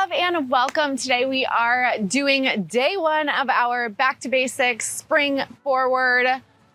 love and welcome. Today we are doing day one of our back to basics, spring forward,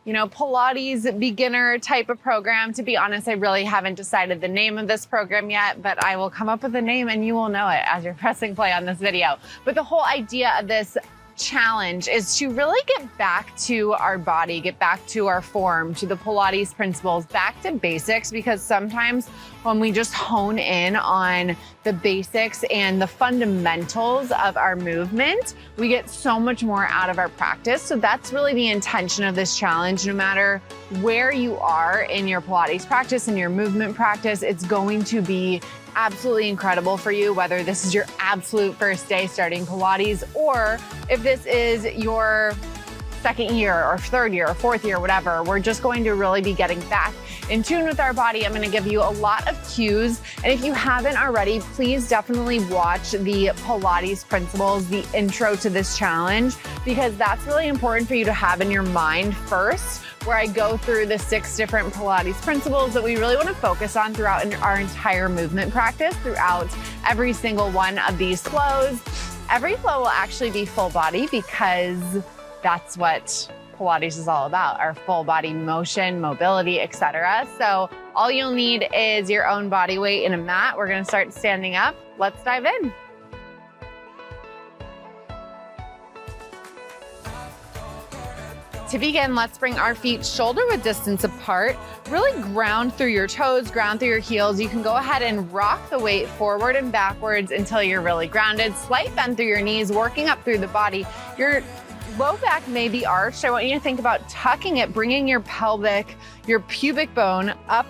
Pilates beginner type of program. To be honest, I really haven't decided the name of this program yet, but I will come up with a name and you will know it as you're pressing play on this video. But the whole idea of this challenge is to really get back to our body, get back to our form, to the Pilates principles, back to basics, because sometimes when we just hone in on the basics and the fundamentals of our movement, we get so much more out of our practice. So that's really the intention of this challenge. No matter where you are in your Pilates practice and your movement practice, it's going to be absolutely incredible for you, whether this is your absolute first day starting Pilates, or if this is your second year or third year or fourth year, whatever. We're just going to really be getting back in tune with our body. I'm going to give you a lot of cues. And if you haven't already, please definitely watch the Pilates principles, the intro to this challenge, because that's really important for you to have in your mind first, where I go through the 6 different Pilates principles that we really want to focus on throughout our entire movement practice, throughout every single one of these flows. Every flow will actually be full body, because that's what Pilates is all about, our full body motion, mobility, etc. So all you'll need is your own body weight in a mat. We're going to start standing up. Let's dive in. To begin, let's bring our feet shoulder width distance apart. Really ground through your toes, ground through your heels. You can go ahead and rock the weight forward and backwards until you're really grounded. Slight bend through your knees, working up through the body. Your low back may be arched. I want you to think about tucking it, bringing your pubic bone up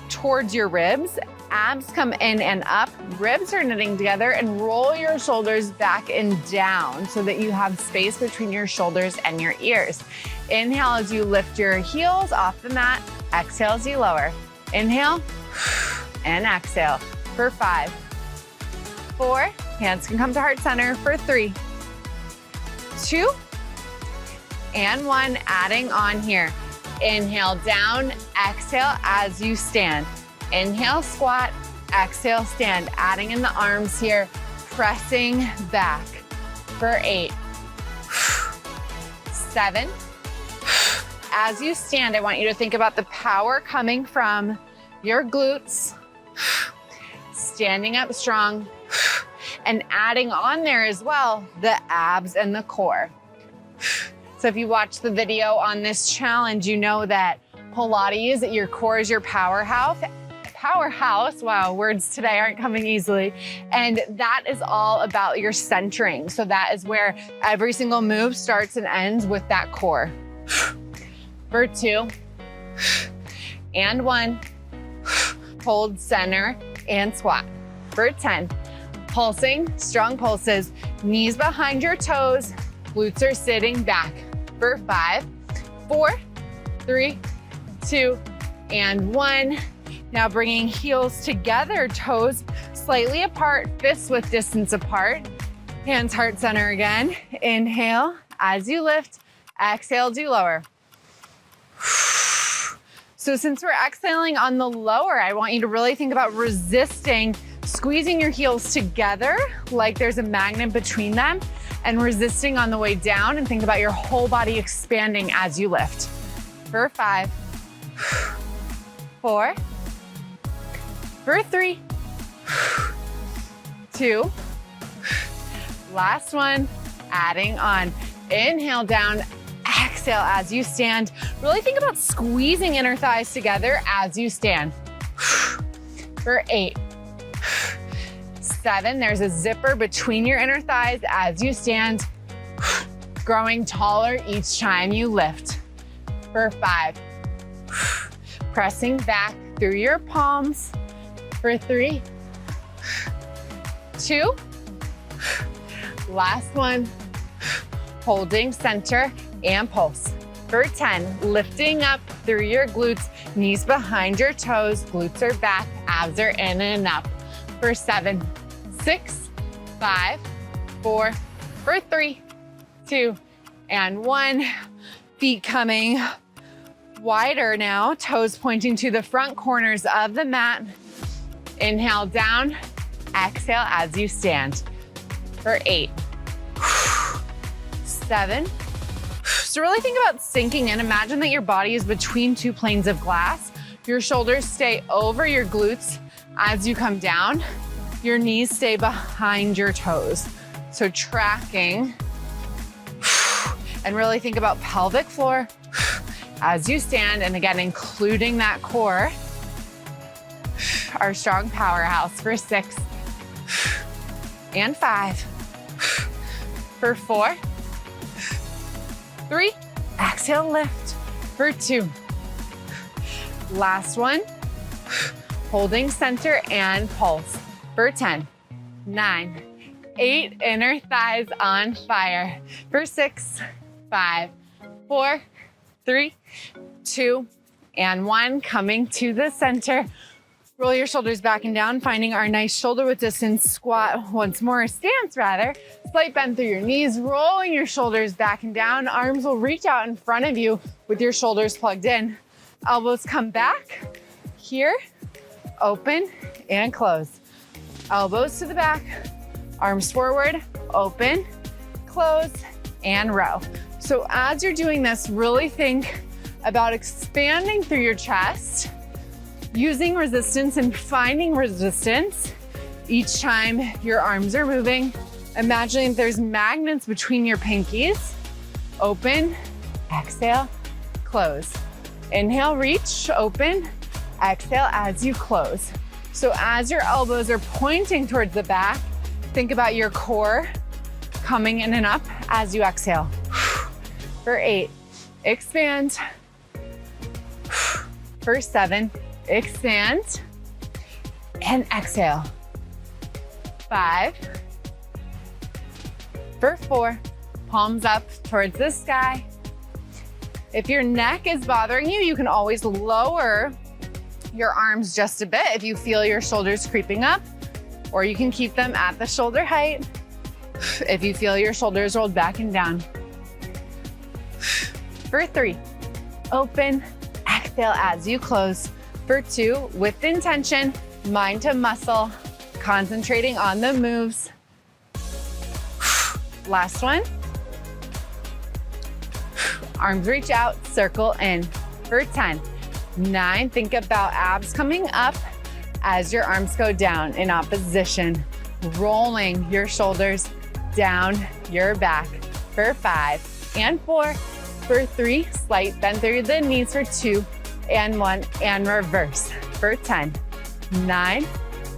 towards your ribs. Abs come in and up, ribs are knitting together, and roll your shoulders back and down so that you have space between your shoulders and your ears. Inhale as you lift your heels off the mat. Exhale as you lower. Inhale and exhale for 5, 4, hands can come to heart center for 3, 2, and 1, adding on here. Inhale down, exhale as you stand. Inhale, squat, exhale, stand. Adding in the arms here, pressing back for 8, 7. As you stand, I want you to think about the power coming from your glutes, standing up strong, and adding on there as well, the abs and the core. So if you watch the video on this challenge, you know that Pilates, your core is your powerhouse. Wow, words today aren't coming easily. And that is all about your centering. So that is where every single move starts and ends, with that core. For 2 and 1, hold center and squat. For 10, pulsing, strong pulses, knees behind your toes, glutes are sitting back. For 5, 4, 3, 2, and 1. Now bringing heels together, toes slightly apart, fists width distance apart. Hands heart center again. Inhale as you lift, exhale as you lower. So since we're exhaling on the lower, I want you to really think about resisting, squeezing your heels together like there's a magnet between them, and resisting on the way down, and think about your whole body expanding as you lift. For 5, 4, for 3, 2, last one, adding on. Inhale down, exhale as you stand. Really think about squeezing inner thighs together as you stand. For 8, 7, there's a zipper between your inner thighs as you stand, growing taller each time you lift. For 5, pressing back through your palms. For 3, 2, last one, holding center and pulse. For 10, lifting up through your glutes, knees behind your toes, glutes are back, abs are in and up. For 7, 6, 5, 4, for 3, 2, and 1. Feet coming wider now, toes pointing to the front corners of the mat. Inhale down, exhale as you stand. For 8, 7. So really think about sinking in. Imagine that your body is between two planes of glass. Your shoulders stay over your glutes as you come down. Your knees stay behind your toes. So tracking, and really think about pelvic floor as you stand, and again, including that core, our strong powerhouse. For 6 and 5, for 4, 3, exhale, lift. For 2, last one, holding center and pulse. For 10, 9, 8, inner thighs on fire. For 6, 5, 4, 3, 2, and 1, coming to the center. Roll your shoulders back and down, finding our nice shoulder width distance squat once more, stance rather. Slight bend through your knees, rolling your shoulders back and down. Arms will reach out in front of you with your shoulders plugged in. Elbows come back, here, open and close. Elbows to the back, arms forward, open, close, and row. So as you're doing this, really think about expanding through your chest, using resistance and finding resistance each time your arms are moving. Imagining there's magnets between your pinkies. Open, exhale, close. Inhale, reach, open, exhale as you close. So as your elbows are pointing towards the back, think about your core coming in and up as you exhale. For 8, expand. For 7, expand and exhale. 5, for 4, palms up towards the sky. If your neck is bothering you, you can always lower your arms just a bit if you feel your shoulders creeping up, or you can keep them at the shoulder height if you feel your shoulders rolled back and down. For 3, open, exhale as you close. For 2, with intention, mind to muscle, concentrating on the moves. Last one. Arms reach out, circle in. For 10, 9, think about abs coming up as your arms go down in opposition, rolling your shoulders down your back. For 5 and 4, for 3, slight bend through the knees. For 2 and 1, and reverse. For 10, 9,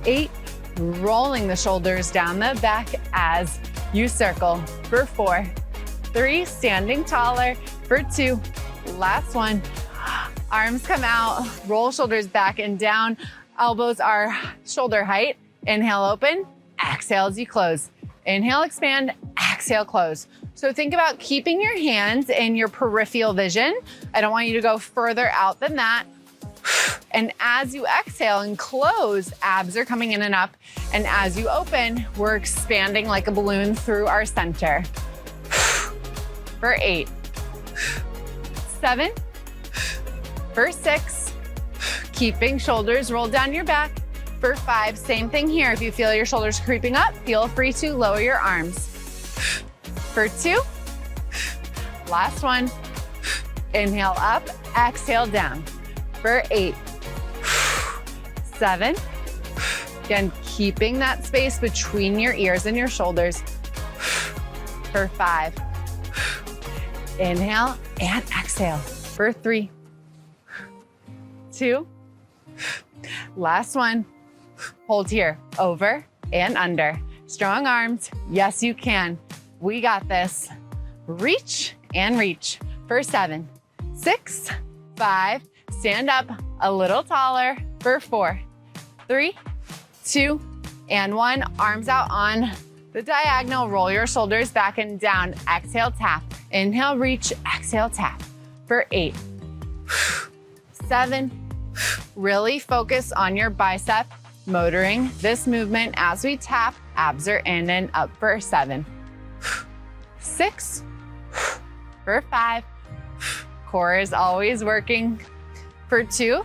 8, rolling the shoulders down the back as you circle. For 4, 3, standing taller. For 2, last one, arms come out, roll shoulders back and down. Elbows are shoulder height. Inhale, open, exhale as you close. Inhale, expand, exhale, close. So think about keeping your hands in your peripheral vision. I don't want you to go further out than that. And as you exhale and close, abs are coming in and up. And as you open, we're expanding like a balloon through our center. For 8, 7, for 6, keeping shoulders rolled down your back. For 5, same thing here. If you feel your shoulders creeping up, feel free to lower your arms. For 2, last one, inhale up, exhale down. For 8, 7, again, keeping that space between your ears and your shoulders. For 5, inhale and exhale. For 3, 2, last one, hold here, over and under. Strong arms, yes you can. We got this. Reach and reach. For 7, 6, 5, stand up a little taller. For 4, 3, 2, and 1. Arms out on the diagonal. Roll your shoulders back and down. Exhale, tap. Inhale, reach. Exhale, tap. For 8, 7, really focus on your bicep, motoring this movement as we tap. Abs are in and up. For 7, 6, for 5, core is always working. For 2,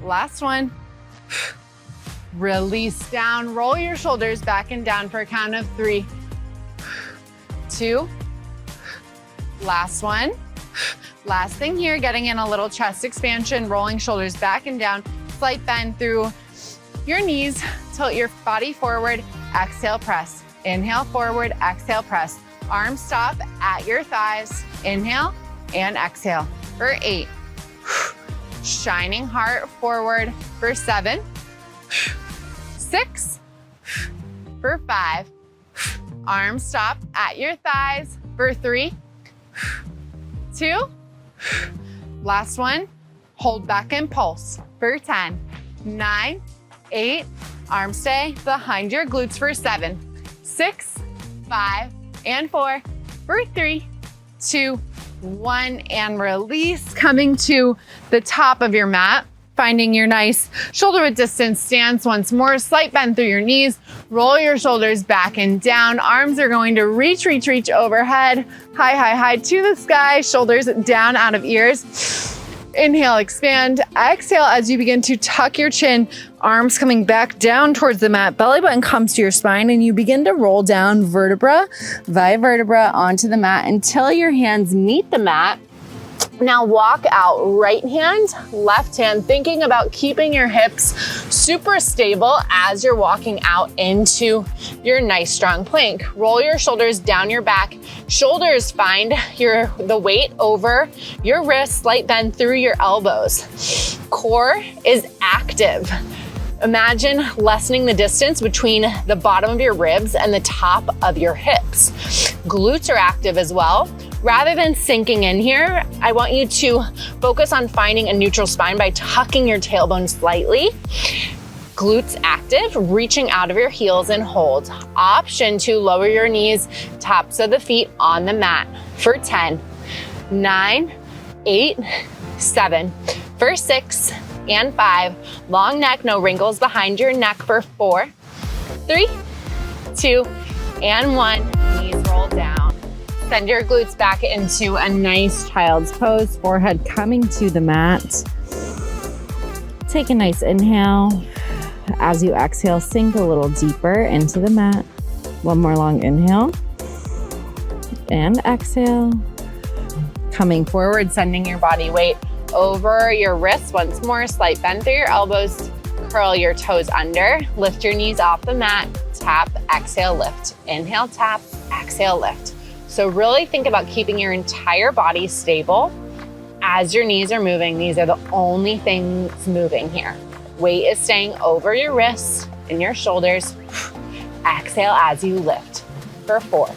last one, Release down, roll your shoulders back and down for a count of 3, 2, last one. Last thing here, getting in a little chest expansion, rolling shoulders back and down, slight bend through your knees, tilt your body forward, exhale, press. Inhale, forward, exhale, press. Arms stop at your thighs. Inhale and exhale for 8. Shining heart forward for 7, 6, for 5. Arms stop at your thighs for 3, 2, last one. Hold back and pulse for 10, 9, 8. Arms stay behind your glutes for 7, 6, 5, and 4, for 3, 2, 1, and release. Coming to the top of your mat, finding your nice shoulder width distance stance once more. Slight bend through your knees, roll your shoulders back and down. Arms are going to reach overhead, high to the sky, shoulders down out of ears. Inhale, expand. Exhale as you begin to tuck your chin, arms coming back down towards the mat. Belly button comes to your spine and you begin to roll down vertebra by vertebra onto the mat until your hands meet the mat. Now walk out right hand, left hand, thinking about keeping your hips super stable as you're walking out into your nice strong plank. Roll your shoulders down your back. Shoulders find the weight over your wrists, slight bend through your elbows. Core is active. Imagine lessening the distance between the bottom of your ribs and the top of your hips. Glutes are active as well. Rather than sinking in here, I want you to focus on finding a neutral spine by tucking your tailbone slightly. Glutes active, reaching out of your heels and hold. Option to lower your knees, tops of the feet on the mat for 10, 9, 8, 7, for 6, and 5. Long neck, no wrinkles behind your neck for 4, 3, 2, and 1. Knees roll down. Send your glutes back into a nice child's pose, forehead coming to the mat. Take a nice inhale. As you exhale, sink a little deeper into the mat. One more long inhale. And exhale. Coming forward, sending your body weight over your wrists once more. Slight bend through your elbows. Curl your toes under. Lift your knees off the mat. Tap, exhale, lift. Inhale, tap, exhale, lift. So really think about keeping your entire body stable as your knees are moving. These are the only things moving here. Weight is staying over your wrists and your shoulders. Exhale as you lift for 4,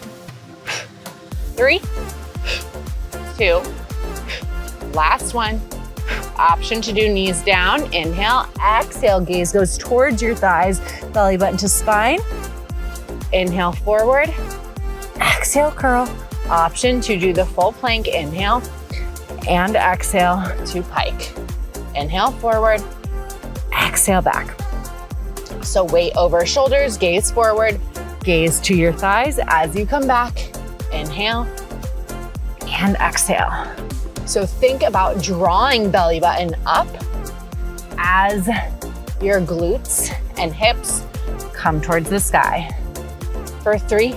3, 2, last one. Option to do knees down. Inhale, exhale, gaze goes towards your thighs, belly button to spine. Inhale, forward. Exhale, curl. Option to do the full plank. Inhale and exhale to pike. Inhale, forward. Exhale, back. So weight over shoulders, gaze forward, gaze to your thighs as you come back. Inhale and exhale. So think about drawing belly button up as your glutes and hips come towards the sky. For 3,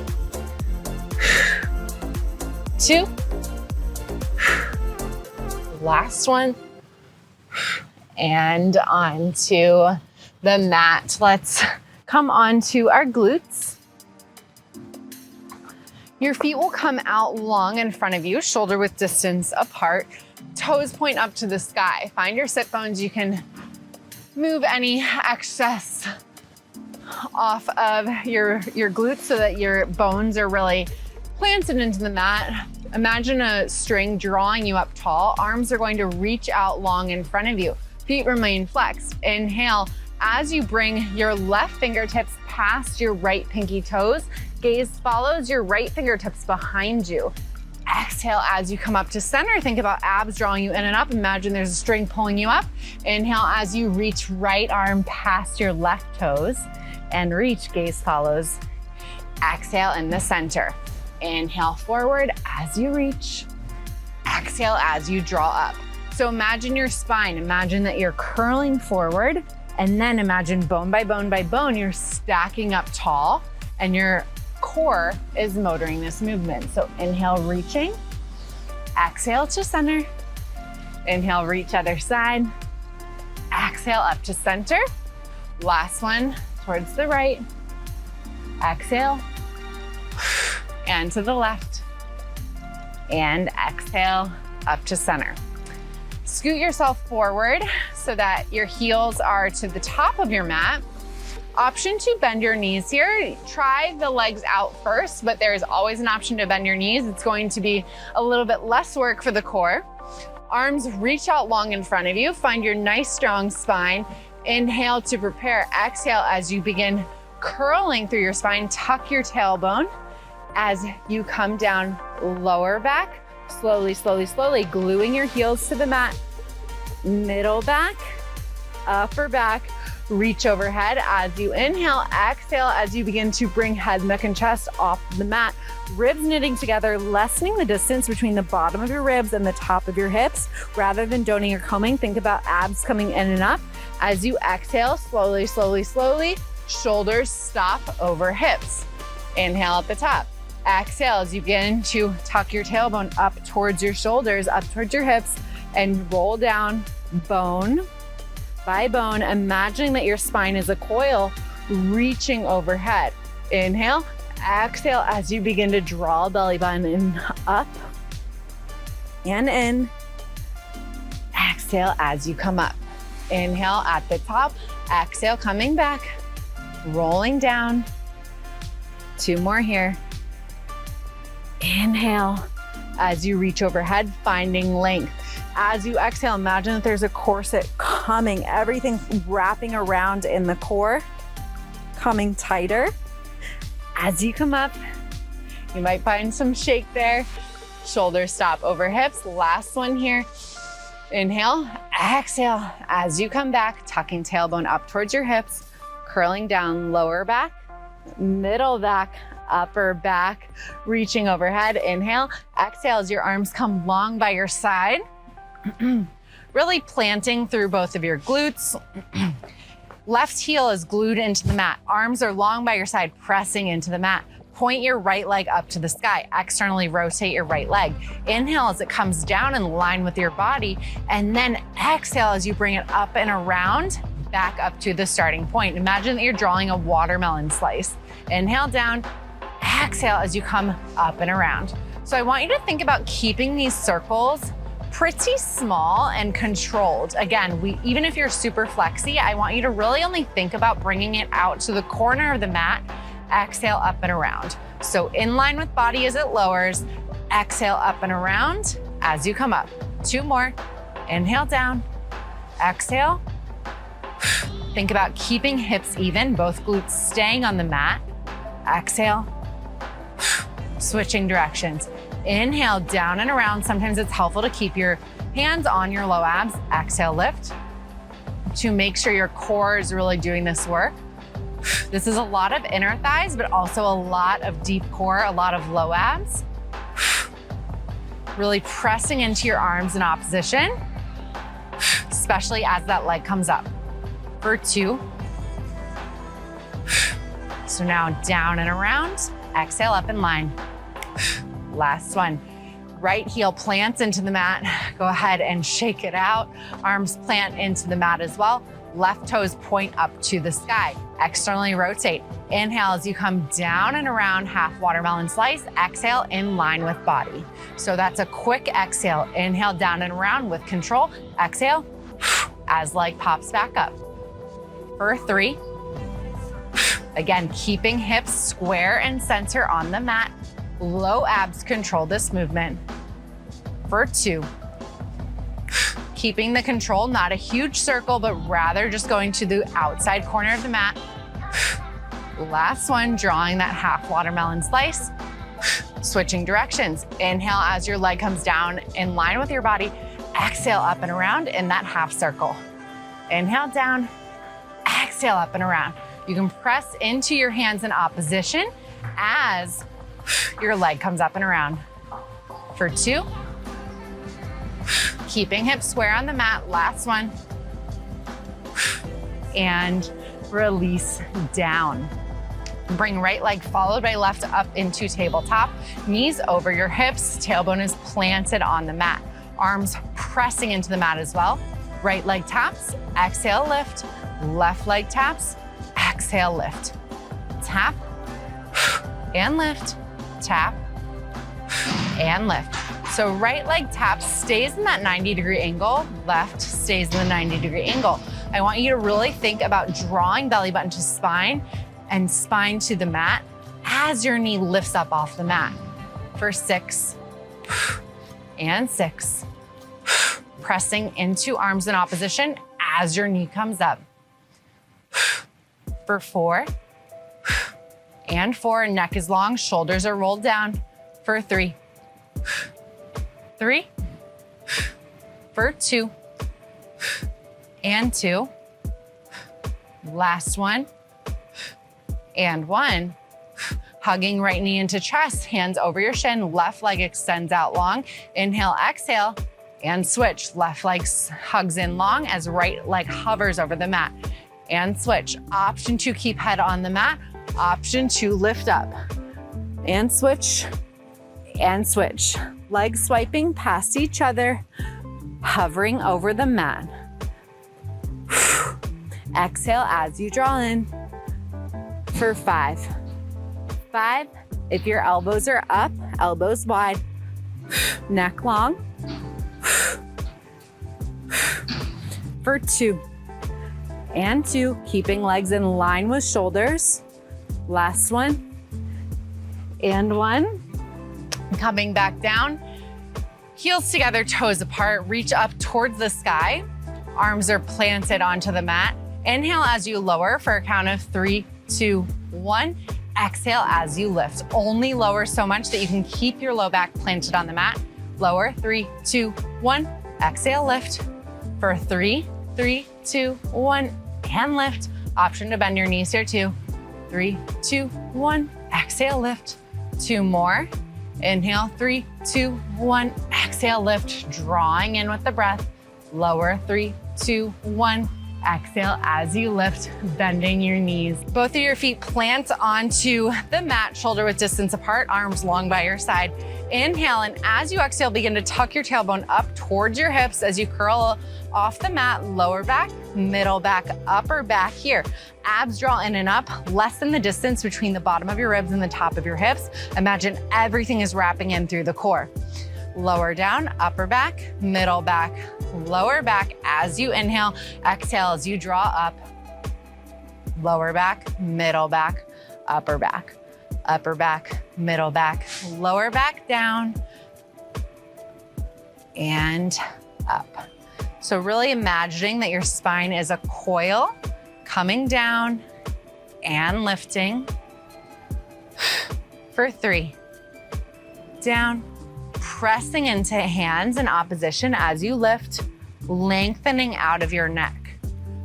2, last one, and onto the mat. Let's come onto our glutes. Your feet will come out long in front of you, shoulder width distance apart, toes point up to the sky. Find your sit bones. You can move any excess off of your glutes so that your bones are really planted into the mat. Imagine a string drawing you up tall. Arms are going to reach out long in front of you. Feet remain flexed. Inhale as you bring your left fingertips past your right pinky toes. Gaze follows your right fingertips behind you. Exhale as you come up to center. Think about abs drawing you in and up. Imagine there's a string pulling you up. Inhale as you reach right arm past your left toes and reach. Gaze follows. Exhale in the center. Inhale forward as you reach. Exhale as you draw up. So imagine your spine. Imagine that you're curling forward And then imagine bone by bone by bone, you're stacking up tall and your core is motoring this movement. So inhale, reaching, exhale to center. Inhale, reach other side. Exhale up to center. Last one towards the right. Exhale. And to the left. And exhale up to center. Scoot yourself forward so that your heels are to the top of your mat. Option to bend your knees here. Try the legs out first, but there is always an option to bend your knees. It's going to be a little bit less work for the core. Arms reach out long in front of you. Find your nice strong spine. Inhale to prepare. Exhale as you begin curling through your spine. Tuck your tailbone. As you come down, lower back. Slowly, slowly, slowly, gluing your heels to the mat. Middle back, upper back, reach overhead. As you inhale, exhale as you begin to bring head, neck, and chest off the mat. Ribs knitting together, lessening the distance between the bottom of your ribs and the top of your hips. Rather than doning or combing, think about abs coming in and up. As you exhale, slowly, slowly, slowly, shoulders stop over hips. Inhale at the top. Exhale as you begin to tuck your tailbone up towards your shoulders, up towards your hips, and roll down bone by bone, imagining that your spine is a coil reaching overhead. Inhale, exhale as you begin to draw belly button in, up and in. Exhale as you come up. Inhale at the top, exhale coming back, rolling down. 2 more here. Inhale as you reach overhead, finding length. As you exhale, imagine that there's a corset coming, everything wrapping around in the core, coming tighter. As you come up, you might find some shake there. Shoulders stop over hips. Last one here. Inhale, exhale. As you come back, tucking tailbone up towards your hips, curling down, lower back, middle back, upper back, reaching overhead. Inhale, exhale as your arms come long by your side. Really planting through both of your glutes. Left heel is glued into the mat. Arms are long by your side, pressing into the mat. Point your right leg up to the sky. Externally rotate your right leg. Inhale as it comes down in line with your body. And then exhale as you bring it up and around, back up to the starting point. Imagine that you're drawing a watermelon slice. Inhale down, exhale as you come up and around. So I want you to think about keeping these circles pretty small and controlled. Again, even if you're super flexy, I want you to really only think about bringing it out to the corner of the mat. Exhale up and around. So in line with body as it lowers, exhale up and around as you come up. 2 more. Inhale down, exhale. Think about keeping hips even, both glutes staying on the mat. Exhale, switching directions. Inhale down and around. Sometimes it's helpful to keep your hands on your low abs. Exhale, lift to make sure your core is really doing this work. This is a lot of inner thighs, but also a lot of deep core, a lot of low abs. Really pressing into your arms in opposition, especially as that leg comes up. For 2. So now down and around, exhale up in line. Last one. Right heel plants into the mat. Go ahead and shake it out. Arms plant into the mat as well. Left toes point up to the sky. Externally rotate. Inhale as you come down and around, half watermelon slice. Exhale in line with body. So that's a quick exhale. Inhale down and around with control. Exhale as leg pops back up. For 3. Again, keeping hips square and center on the mat. Low abs control this movement. For 2. Keeping the control, not a huge circle, but rather just going to the outside corner of the mat. Last one, drawing that half watermelon slice. Switching directions. Inhale as your leg comes down in line with your body. Exhale up and around in that half circle. Inhale down, exhale up and around. You can press into your hands in opposition as your leg comes up and around. For 2. Keeping hips square on the mat. Last one. and release down. Bring right leg followed by left up into tabletop. Knees over your hips, tailbone is planted on the mat. Arms pressing into the mat as well. Right leg taps, exhale, lift. Left leg taps, exhale, lift. Tap and lift, tap and lift. So right leg tap stays in that 90-degree angle, left stays in the 90-degree angle. I want you to really think about drawing belly button to spine and spine to the mat as your knee lifts up off the mat. For 6 and 6. Pressing into arms in opposition as your knee comes up. For 4 and 4, neck is long, shoulders are rolled down. For 3. 3. For 2 and 2. Last one and 1. Hugging right knee into chest, hands over your shin, left leg extends out long. Inhale, exhale, and switch. Left leg hugs in long as right leg hovers over the mat. And switch. Option 2, keep head on the mat. Option 2, lift up. And switch. And switch. Legs swiping past each other, hovering over the mat. Exhale as you draw in. For 5. 5, if your elbows are up, elbows wide, neck long. For 2 and 2, keeping legs in line with shoulders. Last one and 1. Coming back down, heels together, toes apart, reach up towards the sky. Arms are planted onto the mat. Inhale as you lower for a count of 3, 2, 1. Exhale as you lift. Only lower so much that you can keep your low back planted on the mat. Lower, 3, 2, 1. Exhale, lift. For 3, 3, 2, 1, and lift. Option to bend your knees here too. 3, 2, 1. Exhale, lift. 2 more. Inhale, 3, 2, 1. Exhale, lift. Drawing in with the breath. Lower, 3, 2, 1. Exhale as you lift, bending your knees. Both of your feet plant onto the mat, shoulder width distance apart, arms long by your side. Inhale, and as you exhale, begin to tuck your tailbone up towards your hips as you curl off the mat, lower back, middle back, upper back here. Abs draw in and up, lessen the distance between the bottom of your ribs and the top of your hips. Imagine everything is wrapping in through the core. Lower down, upper back, middle back, lower back as you inhale. Exhale as you draw up. Lower back, middle back, upper back, middle back, lower back, down, and up. So really imagining that your spine is a coil coming down and lifting. For 3, down, pressing into hands in opposition as you lift, lengthening out of your neck.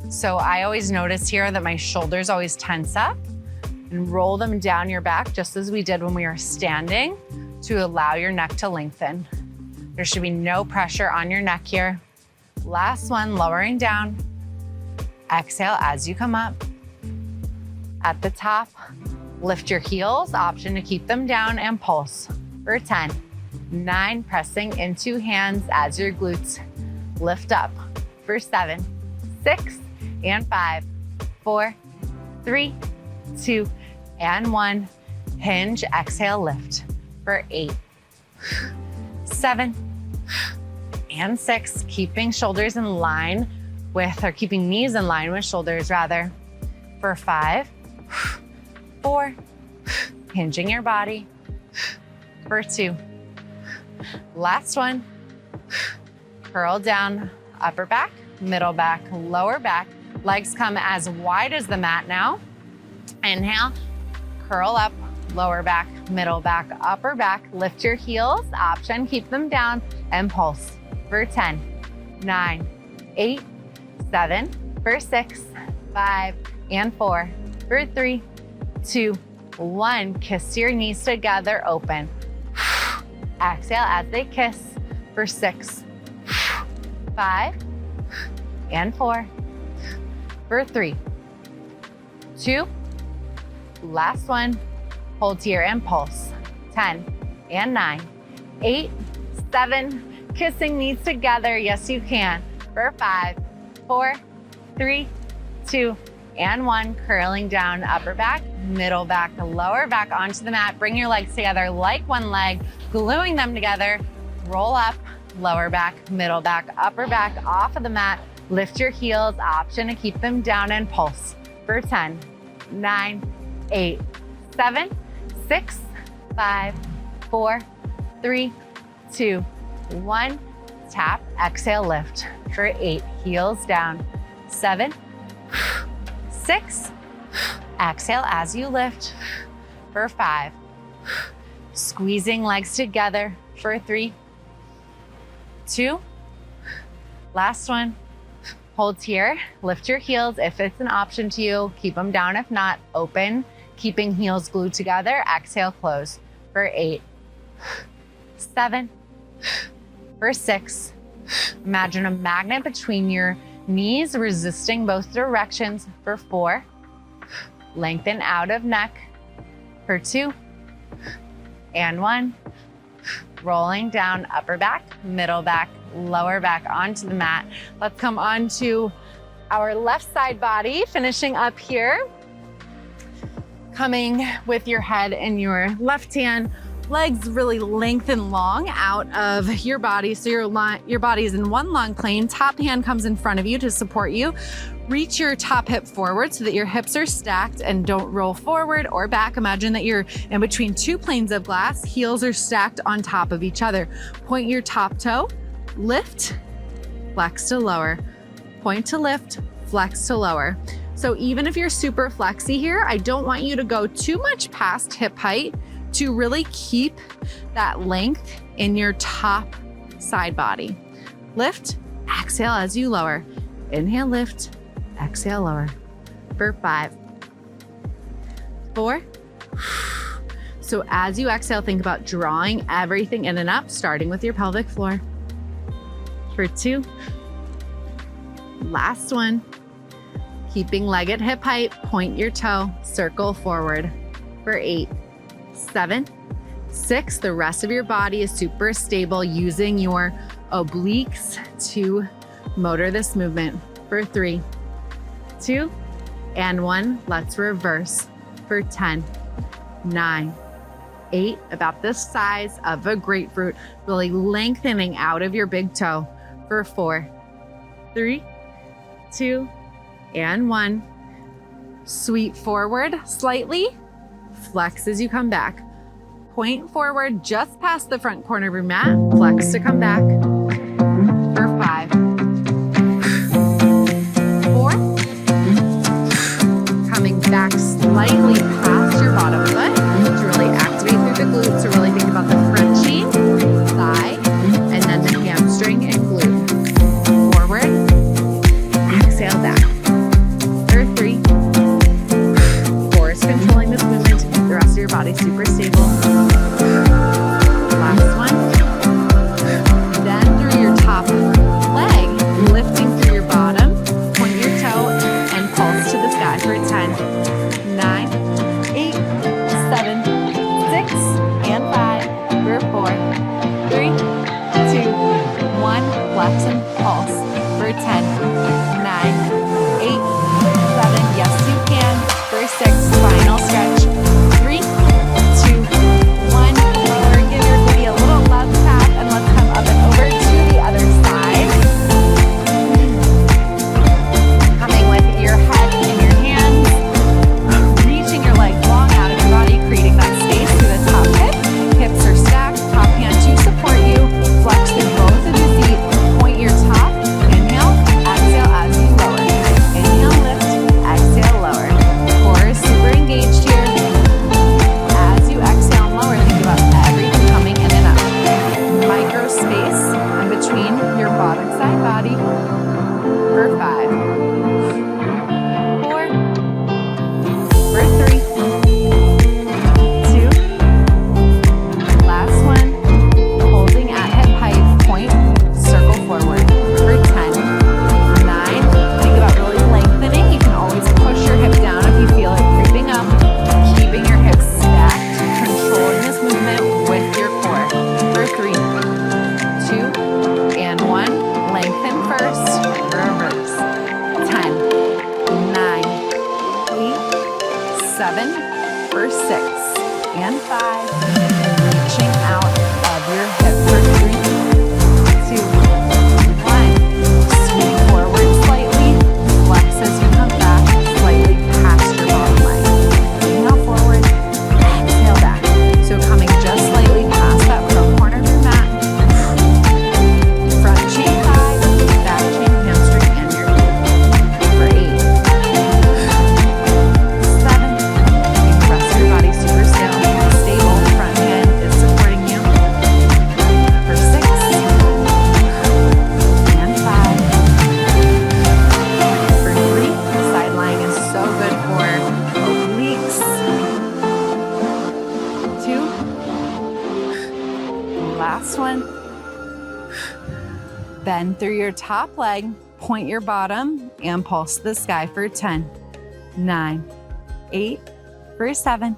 So I always notice here that my shoulders always tense up, and roll them down your back just as we did when we were standing to allow your neck to lengthen. There should be no pressure on your neck here. Last one, lowering down. Exhale as you come up. At the top, lift your heels, option to keep them down and pulse. For 10. 9, pressing into hands as your glutes lift up. For 7, 6, and 5, 4, 3, 2, and 1. Hinge, exhale, lift. For 8, 7, and 6, keeping shoulders in line with, or keeping knees in line with shoulders rather. For 5, 4, hinging your body. For 2, last one, curl down, upper back, middle back, lower back. Legs come as wide as the mat now. Inhale, curl up, lower back, middle back, upper back. Lift your heels, option, keep them down, and pulse. For 10, 9, 8, 7, for 6, 5, and 4, for 3, 2, 1. Kiss your knees together, open. Exhale as they kiss. For 6, 5, and 4, for 3, 2, last one. Hold here and pulse. 10 and 9, 8, 7, kissing knees together. Yes, you can. For 5, 4, 3, 2, and 1. Curling down, upper back, middle back, lower back onto the mat. Bring your legs together like one leg, gluing them together. Roll up, lower back, middle back, upper back off of the mat. Lift your heels, option to keep them down and pulse. For 10, 9, 8, 7, 6, 5, 4, 3, 2, 1. Tap, exhale, lift. For 8, heels down. 7, 6, exhale as you lift. For 5, squeezing legs together. For 3, 2, last one. Hold here, lift your heels if it's an option to you. Keep them down if not. Open, keeping heels glued together. Exhale, close. For 8, 7, for 6. Imagine a magnet between your knees, resisting both directions. For 4, lengthen out of neck. For 2, and 1. Rolling down, upper back, middle back, lower back onto the mat. Let's come on to our left side body, finishing up here. Coming with your head in your left hand, legs really lengthen long out of your body. So your body is in one long plane. Top hand comes in front of you to support you. Reach your top hip forward so that your hips are stacked and don't roll forward or back. Imagine that you're in between two planes of glass. Heels are stacked on top of each other. Point your top toe, lift, flex to lower. Point to lift, flex to lower. So even if you're super flexy here, I don't want you to go too much past hip height to really keep that length in your top side body. Lift, exhale as you lower. Inhale, lift, exhale, lower. For 5, 4. So as you exhale, think about drawing everything in and up, starting with your pelvic floor. For 2, last one. Keeping leg at hip height, point your toe, circle forward. For 8, 7, 6. The rest of your body is super stable, using your obliques to motor this movement. For 3, 2, and 1. Let's reverse. For 10, 9, 8. About the size of a grapefruit, really lengthening out of your big toe. For 4, 3, 2, and 1. Sweep forward slightly. Flex as you come back. Point forward just past the front corner of your mat. Flex to come back. For 5, 4. Coming back slightly past your bottom foot to really activate through the glutes. To really think about the crunching thigh and then the hamstring and glute. Forward. Exhale back. For 3, 4 is controlling this movement. The rest of your body super stable. Last one. Then through your top leg, lifting through your bottom, point your toe and pulse to the sky. For 10, 9, 8, 7, 6, and 5. For 4, 3, 2, 1. Flex and pulse. For 10, 9, 8, 7. Yes, you can. For 6, final stretch. 3, 2, for 6 and 5, and reaching out of your hip for 3, 2, 1. Swing forward slightly, flex as you come back, slightly past your bottom line. Inhale forward, exhale back. So coming just slightly past that front corner of your mat. Front chain thigh, back chain hamstring, and your glute. For 8, 7. You can rest your body super still, stable. Front hand is supporting you. For 6 and 5. For 3, side lying is so good for obliques. 2. Last one. Bend through your top leg, point your bottom, and pulse to the sky for 10, 9, 8, for 7,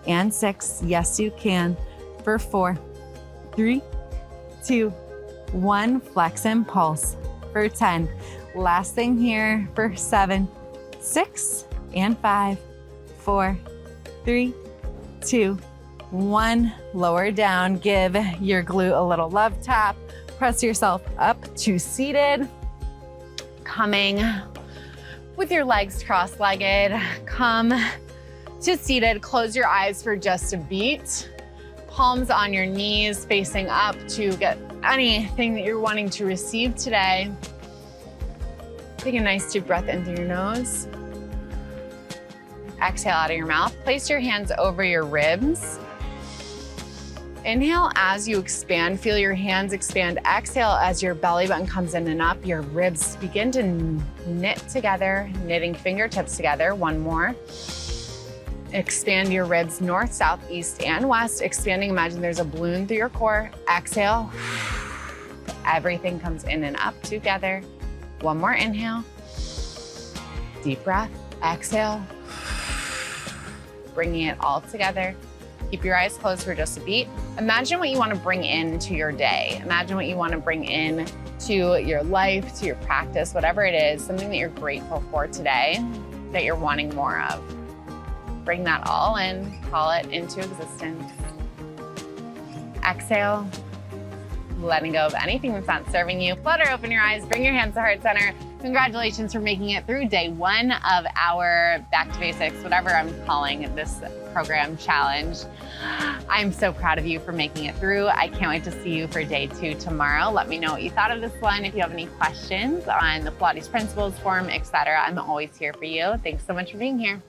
and 6. Yes, you can. For 4, 3, 2, 1. Flex and pulse for 10. Last thing here for 7, 6, and 5, 4, 3, 2, 1. Lower down. Give your glute a little love tap. Press yourself up to seated. Coming with your legs cross-legged. Come to seated. Close your eyes for just a beat. Palms on your knees, facing up to get anything that you're wanting to receive today. Take a nice deep breath in through your nose. Exhale out of your mouth. Place your hands over your ribs. Inhale as you expand, feel your hands expand. Exhale as your belly button comes in and up. Your ribs begin to knit together, knitting fingertips together. One more. Expand your ribs north, south, east, and west. Expanding, imagine there's a balloon through your core. Exhale. Everything comes in and up together. One more inhale. Deep breath. Exhale. Bringing it all together. Keep your eyes closed for just a beat. Imagine what you want to bring into your day. Imagine what you want to bring in to your life, to your practice, whatever it is, something that you're grateful for today, that you're wanting more of. Bring that all in, call it into existence. Exhale, letting go of anything that's not serving you. Flutter open your eyes, bring your hands to heart center. Congratulations for making it through day 1 of our Back to Basics, whatever I'm calling this program challenge. I'm so proud of you for making it through. I can't wait to see you for day 2 tomorrow. Let me know what you thought of this one. If you have any questions on the Pilates principles, form, etc., I'm always here for you. Thanks so much for being here.